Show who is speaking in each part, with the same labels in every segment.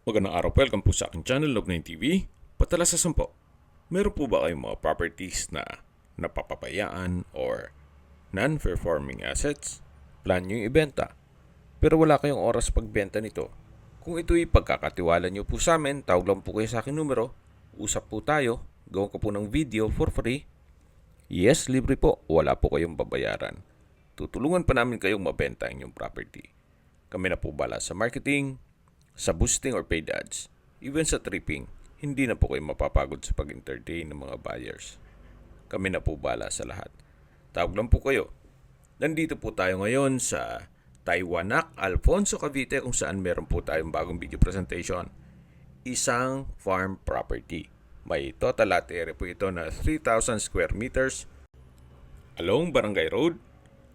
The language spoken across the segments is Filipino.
Speaker 1: Magandang araw po, welcome po sa aking channel, Log9 TV. Patala sa 10. Meron po ba kayong mga properties na napapabayaan or non-performing assets? Plan nyo yung ibenta, pero wala kayong oras pagbenta nito. Kung ito'y pagkakatiwala nyo po sa amin, tawag lang po kayo sa aking numero. Usap po tayo, gawin ko po ng video for free. Yes, libre po, wala po kayong babayaran. Tutulungan pa namin kayong mabenta ang inyong property. Kami na po bala sa marketing, sa boosting or paid ads, even sa tripping, hindi na po kayo mapapagod sa pag-entertain ng mga buyers. Kami na po bala sa lahat. Tawag lang po kayo. Nandito po tayo ngayon sa Taiwanak, Alfonso, Cavite kung saan meron po tayong bagong video presentation. Isang farm property. May total lot area po ito na 3,000 square meters along Barangay Road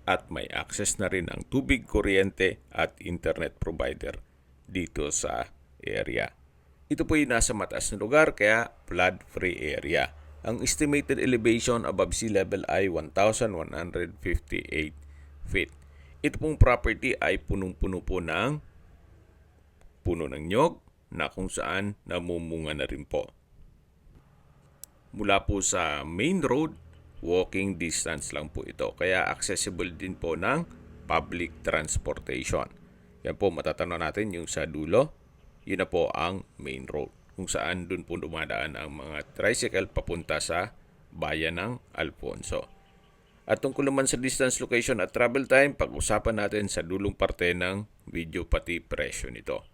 Speaker 1: at may access na rin ang tubig, kuryente at internet provider dito sa area. Ito po ay nasa mataas na lugar kaya flood-free area. Ang estimated elevation above sea level ay 1,158 feet. Ito pong property ay punong-puno po ng puno ng nyog na kung saan namumunga na rin po. Mula po sa main road, walking distance lang po ito. Kaya accessible din po ng public transportation. Yan po, matatanaw natin yung sa dulo. Yun na po ang main road. Kung saan dun po dumadaan ang mga tricycle papunta sa bayan ng Alfonso. At tungkol naman sa distance, location at travel time, pag-usapan natin sa dulong parte ng video pati presyo nito.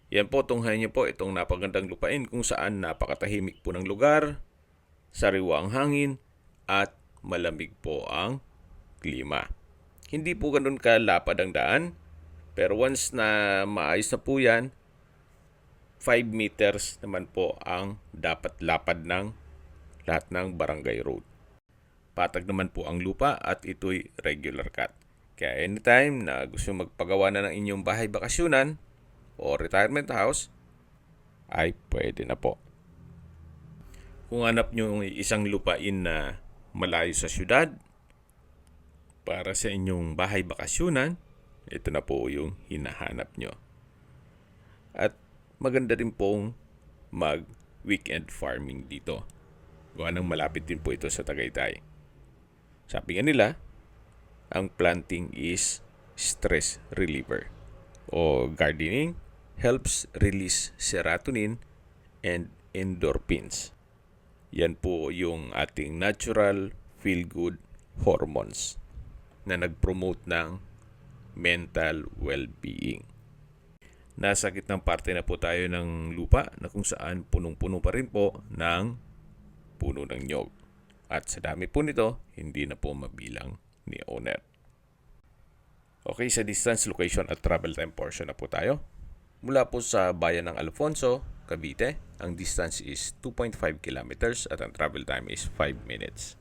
Speaker 1: Yan po, tunghayan niyo po itong napagandang lupain kung saan napakatahimik po ng lugar, sariwa ang hangin, at malamig po ang klima. Hindi po ganun kalapad ang daan. Pero once na maayos na po yan, 5 meters naman po ang dapat lapad ng lahat ng barangay road. Patag naman po ang lupa at ito'y regular cut. Kaya anytime na gusto magpagawa na ng inyong bahay bakasyunan o retirement house, ay pwede na po. Kung hanap nyo isang lupain na malayo sa syudad para sa inyong bahay bakasyunan, ito na po yung hinahanap nyo. At maganda rin pong mag-weekend farming dito. Gawa ng malapit din po ito sa Tagaytay. Sabi nga nila, ang planting is stress reliever. O gardening helps release serotonin and endorphins. Yan po yung ating natural feel-good hormones na nag-promote ng mental well-being. Nasa gitnang parte na po tayo ng lupa na kung saan punong-puno pa rin po ng puno ng nyog. At sa dami po nito, hindi na po mabilang ni owner. Okay, sa distance, location at travel time portion na po tayo. Mula po sa bayan ng Alfonso, Cavite, ang distance is 2.5 kilometers at ang travel time is 5 minutes.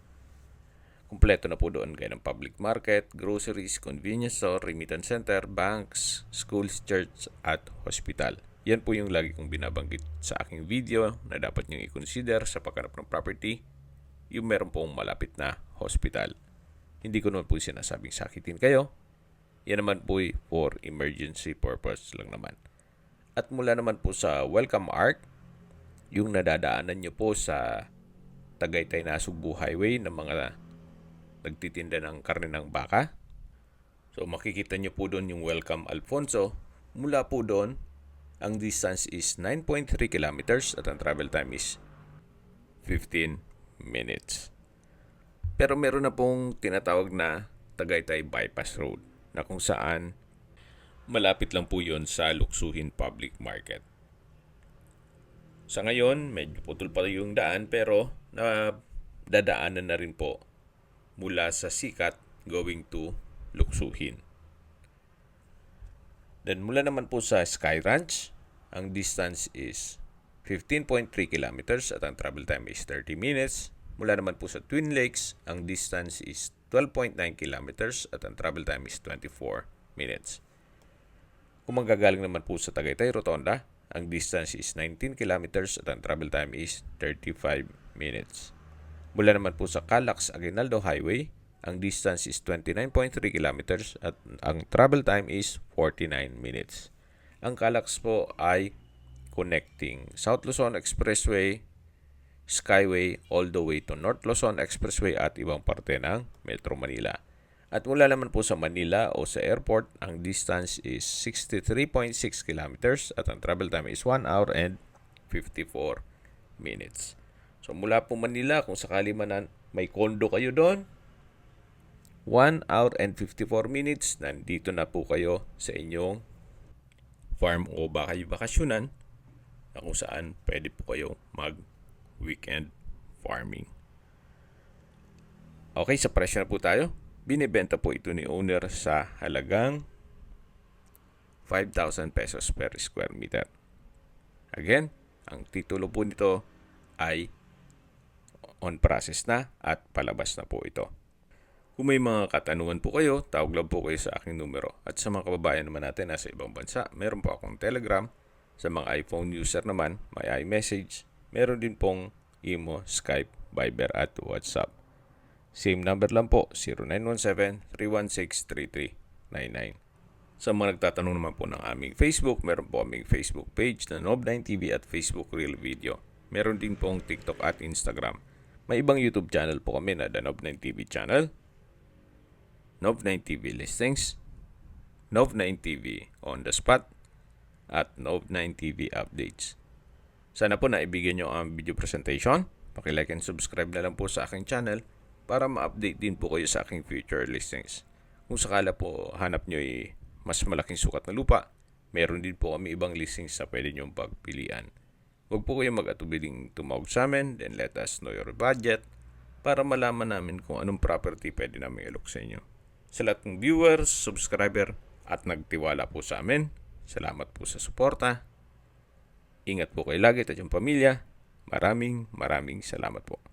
Speaker 1: Kumpleto na po doon gaya ng public market, groceries, convenience store, remittance center, banks, schools, church at hospital. Yan po yung lagi kong binabanggit sa aking video na dapat nyo i-consider sa paghanap ng property, yung meron pong malapit na hospital. Hindi ko naman po sinasabing sakitin kayo. Yan naman po for emergency purpose lang naman. At mula naman po sa Welcome Arc, yung nadadaanan nyo po sa Tagaytay Nasugbu Highway ng mga nagtitinda ng karne ng baka. So makikita nyo po doon yung Welcome Alfonso. Mula po doon, ang distance is 9.3 kilometers at ang travel time is 15 minutes. Pero meron na pong tinatawag na Tagaytay Bypass Road na kung saan malapit lang po yon sa Luksuhin Public Market. Sa ngayon, medyo putol pa yung daan pero dadaanan na rin po mula sa Sikat going to Luksuhin. Then mula naman po sa Sky Ranch, ang distance is 15.3 kilometers at ang travel time is 30 minutes. Mula naman po sa Twin Lakes, ang distance is 12.9 kilometers at ang travel time is 24 minutes. Kung manggagaling naman po sa Tagaytay Rotonda, ang distance is 19 kilometers at ang travel time is 35 minutes. Mula naman po sa Calax Aguinaldo Highway, Ang distance is 29.3 kilometers at ang travel time is 49 minutes. Ang Calax po ay connecting South Luzon Expressway, Skyway, all the way to North Luzon Expressway at ibang parte ng Metro Manila. At mula naman po sa Manila o sa airport, ang distance is 63.6 kilometers at ang travel time is 1 hour and 54 minutes. So mula po Manila, kung sakali man may kondo kayo doon, 1 hour and 54 minutes, nandito na po kayo sa inyong farm o baka yung bakasyonan na kung saan pwede po kayo mag-weekend farming. Okay, sa presyo na po tayo. Binibenta po ito ni owner sa halagang 5,000 pesos per square meter. Again, ang titulo po nito ay on process na at palabas na po ito. Kung may mga katanungan po kayo, tawag lang po kayo sa aking numero. At sa mga kababayan naman natin nasa ibang bansa, meron po akong Telegram. Sa mga iPhone user naman, may iMessage. Meron din pong Imo, Skype, Viber at WhatsApp. Same number lang po, 0917-316-3399. Sa mga nagtatanong naman po ng aming Facebook, meron po aming Facebook page na Nob9TV at Facebook Real Video. Meron din pong TikTok at Instagram. May ibang YouTube channel po kami na The Nob9TV channel, Nob9TV Listings, Nob9TV On The Spot, at Nob9TV Updates. Sana po naibigyan nyo ang video presentation. Paki-like and subscribe na lang po sa aking channel para ma-update din po kayo sa aking future listings. Kung sakala po hanap nyo mas malaking sukat na lupa, meron din po kami ibang listings na pwede nyong pagpilian. Huwag po kayo mag-atubiling tumawag sa amin, then let us know your budget para malaman namin kung anong property pwede namin ilok sa inyo. Sa lahat ng viewers, subscriber at nagtiwala po sa amin, salamat po sa suporta. Ingat po kayo lagi at yung pamilya. Maraming salamat po.